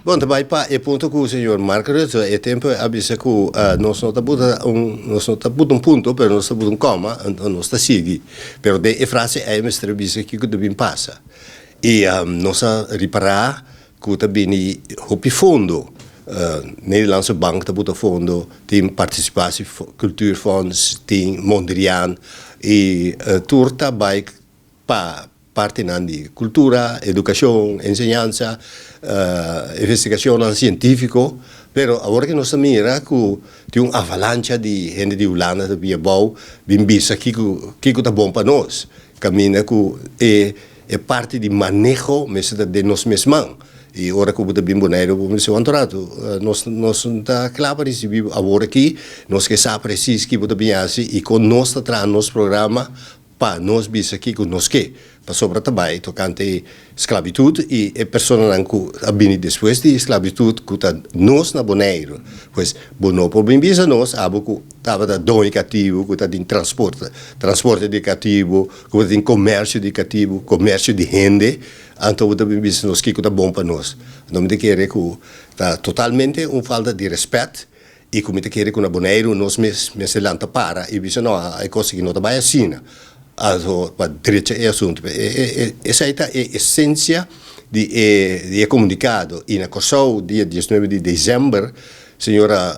Bom, também para o ponto que o senhor Marco Rutte, é tempo avisa que nós não estamos um ponto, mas nós estamos um coma, nós estamos seguindo. Mas a frase é uma avisa que também passa. E nós reparar que também o fundo, Nederlandse Bank tem fundo, tem participatie cultuurfonds, tem Mondrian, e tudo também para parte de cultura, educação, enseñanza, investigação científica, pero agora que nós mira que tem uma avalanche de gente de Holanda de Biabau, bem vista que está bom para nós, caminha que é parte de manejo de nós mesmos. E agora que eu estou bem bonito, eu estou entrado. Nós está claro para receber agora aqui, nós que sabemos preciso que está bem assim, e com nós está nosso programa para nós bisa aqui com nós que para sobre também tocante esclavitud e pessoas que abini depois de esclavitud que tá nós na boneiro pois bono por bem bisa nós abo que tava da dom educativo que tá em transporte educativo que tá em comércio educativo comércio de renda então o bem bisa nós que tá bom para nós não me querer que tá totalmente falta de respeito e como te querer que na boneiro nós mes lanta para e bisa não é coisa que não tá bem assim. Also, para direito é assunto. Essa é a essência de comunicado. E na Kosovo, dia 19 de dezembro, senhora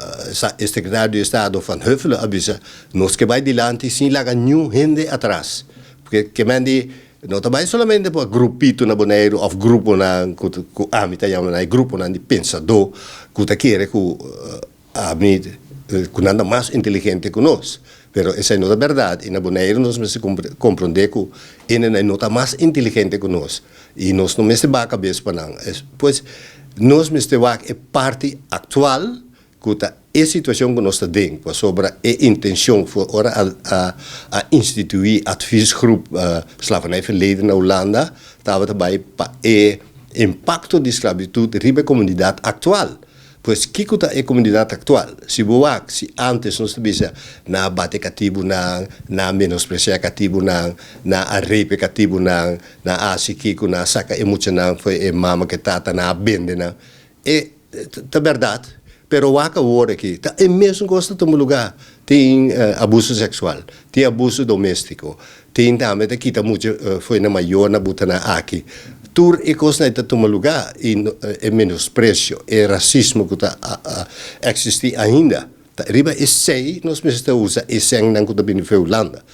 secretária de Estado Van Huffelen avisa, nós que vai adiante sem largar nenhum gente atrás. Porque que mande não também somente para grupito na boneiro ou grupo na grupo na de pensador que tá querer que nada mais inteligente que nós. Pero essa não é a verdade. E na boneiro nós me compreender que ele não está mais inteligente que nós. E nós não me se a cabeça para não. Pois nós me se é parte atual que a situação que nós estamos dentro sobre a intenção a instituir adviesgroep slavernij verleden na Holanda estava também para o impacto de esclavitud riba a comunidade atual. Pois que é a comunidade atual? Se antes nós tivesse na bate cativo, na menospreciar cativo, na arrepe cativo, na asiquico, na saca emocional, foi a mama que tata na bende, é verdade. Pero o agora aqui, é mesmo gosta de um lugar. Tem abuso sexual, tem abuso doméstico, tem também que foi na maior na butana aqui. Tur e coisa não toma lugar e menosprecio e racismo que existe ainda. Riba e sei nós precisamos usar e sem não que está bem Holanda.